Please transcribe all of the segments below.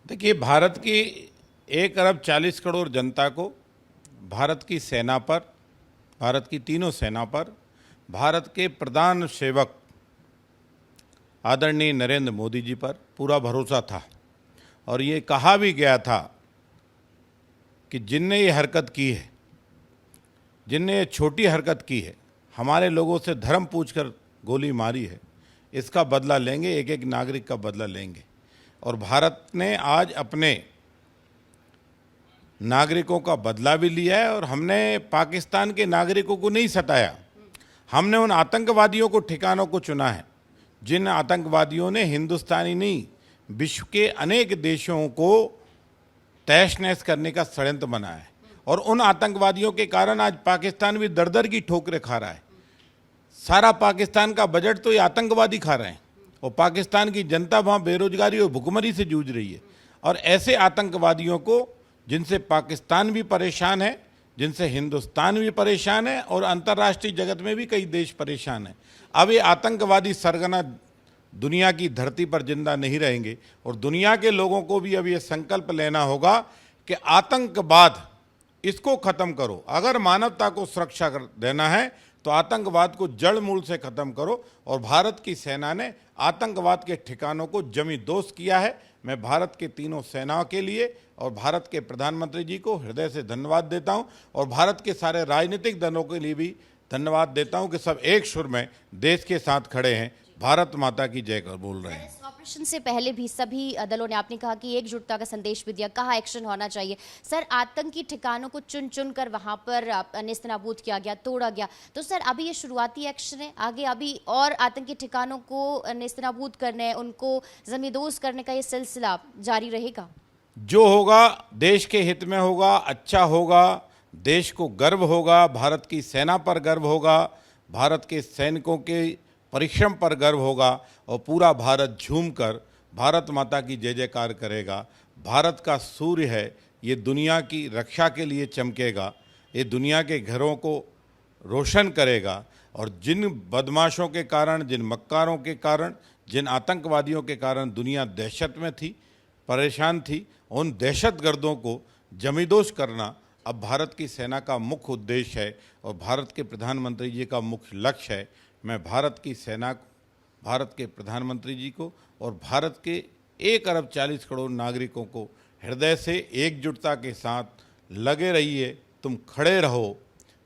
देखिए, भारत की 1 अरब 40 करोड़ जनता को भारत की सेना पर, भारत की तीनों सेना पर, भारत के प्रधान सेवक आदरणीय नरेंद्र मोदी जी पर पूरा भरोसा था। और ये कहा भी गया था कि जिनने ये हरकत की है, जिनने ये छोटी हरकत की है, हमारे लोगों से धर्म पूछकर गोली मारी है, इसका बदला लेंगे, एक एक नागरिक का बदला लेंगे। और भारत ने आज अपने नागरिकों का बदला भी लिया है। और हमने पाकिस्तान के नागरिकों को नहीं सताया, हमने उन आतंकवादियों को ठिकानों को चुना है जिन आतंकवादियों ने हिंदुस्तानी नहीं, विश्व के अनेक देशों को तहस नहस करने का षड्यंत्र बनाया है। और उन आतंकवादियों के कारण आज पाकिस्तान भी दर दर की ठोकरें खा रहा है। सारा पाकिस्तान का बजट तो ये आतंकवादी खा रहे हैं, और पाकिस्तान की जनता वहाँ बेरोजगारी और भुखमरी से जूझ रही है। और ऐसे आतंकवादियों को, जिनसे पाकिस्तान भी परेशान है, जिनसे हिंदुस्तान भी परेशान है, और अंतर्राष्ट्रीय जगत में भी कई देश परेशान हैं। अब ये आतंकवादी सरगना दुनिया की धरती पर जिंदा नहीं रहेंगे। और दुनिया के लोगों को भी अब ये संकल्प लेना होगा कि आतंकवाद, इसको ख़त्म करो। अगर मानवता को सुरक्षा देना है तो आतंकवाद को जड़ मूल से ख़त्म करो। और भारत की सेना ने आतंकवाद के ठिकानों को जमी दोष किया है। मैं भारत के तीनों सेनाओं के लिए और भारत के प्रधानमंत्री जी को हृदय से धन्यवाद देता हूं, और भारत के सारे राजनीतिक दलों के लिए भी धन्यवाद देता हूं कि सब एक सुर में देश के साथ खड़े हैं, भारत माता की जय कर बोल रहे हैं। इस ऑपरेशन से पहले भी सभी दलों ने, आपने कहा कि एकजुटता का संदेश भी दिया, कहा एक्शन होना चाहिए। सर, आतंकी ठिकानों को चुन चुन कर वहां पर नेस्तनाबूद किया गया, तोड़ा गया। तो सर, अभी ये शुरुआती एक्शन है, आगे अभी और आतंकी ठिकानों को नेस्तनाबूद करने, उनको जमींदोज करने का ये सिलसिला जारी रहेगा? जो होगा देश के हित में होगा, अच्छा होगा, देश को गर्व होगा, भारत की सेना पर गर्व होगा, भारत के सैनिकों के परिश्रम पर गर्व होगा, और पूरा भारत झूमकर भारत माता की जय जयकार करेगा। भारत का सूर्य है, ये दुनिया की रक्षा के लिए चमकेगा, ये दुनिया के घरों को रोशन करेगा। और जिन बदमाशों के कारण, जिन मक्कारों के कारण, जिन आतंकवादियों के कारण दुनिया दहशत में थी, परेशान थी, उन दहशतगर्दों को जमींदोज करना अब भारत की सेना का मुख्य उद्देश्य है और भारत के प्रधानमंत्री जी का मुख्य लक्ष्य है। मैं भारत की सेना को, भारत के प्रधानमंत्री जी को और भारत के 1 अरब 40 करोड़ नागरिकों को हृदय से एकजुटता के साथ लगे रहिए, तुम खड़े रहो,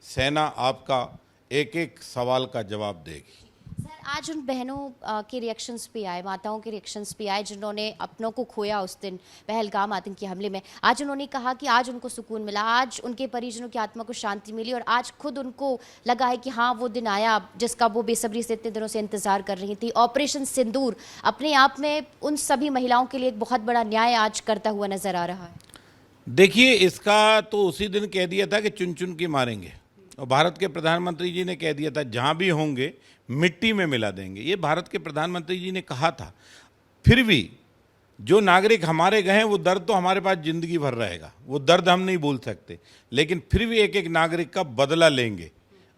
सेना आपका एक एक सवाल का जवाब देगी। सर, आज उन बहनों के रिएक्शंस भी आए, माताओं के रिएक्शंस भी आए जिन्होंने अपनों को खोया उस दिन पहलगाम आतंकी हमले में। आज उन्होंने कहा कि आज उनको सुकून मिला, आज उनके परिजनों की आत्मा को शांति मिली, और आज खुद उनको लगा है कि हाँ, वो दिन आया जिसका वो बेसब्री से इतने दिनों से इंतजार कर रही थी। ऑपरेशन सिंदूर अपने आप में उन सभी महिलाओं के लिए एक बहुत बड़ा न्याय आज करता हुआ नजर आ रहा है। देखिए, इसका तो उसी दिन कह दिया था कि चुन चुन के मारेंगे, और भारत के प्रधानमंत्री जी ने कह दिया था जहाँ भी होंगे मिट्टी में मिला देंगे। ये भारत के प्रधानमंत्री जी ने कहा था। फिर भी जो नागरिक हमारे गए हैं वो दर्द तो हमारे पास ज़िंदगी भर रहेगा, वो दर्द हम नहीं भूल सकते। लेकिन फिर भी एक एक नागरिक का बदला लेंगे,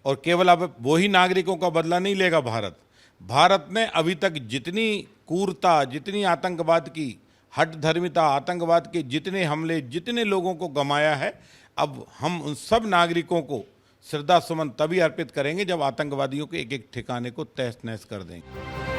और केवल अब वही नागरिकों का बदला नहीं लेगा भारत। भारत ने अभी तक जितनी क्रूरता, जितनी आतंकवाद की हठधर्मिता, आतंकवाद के जितने हमले, जितने लोगों को गंवाया है, अब हम उन सब नागरिकों को श्रद्धा सुमन तभी अर्पित करेंगे जब आतंकवादियों के एक एक ठिकाने को तहस नहस कर देंगे।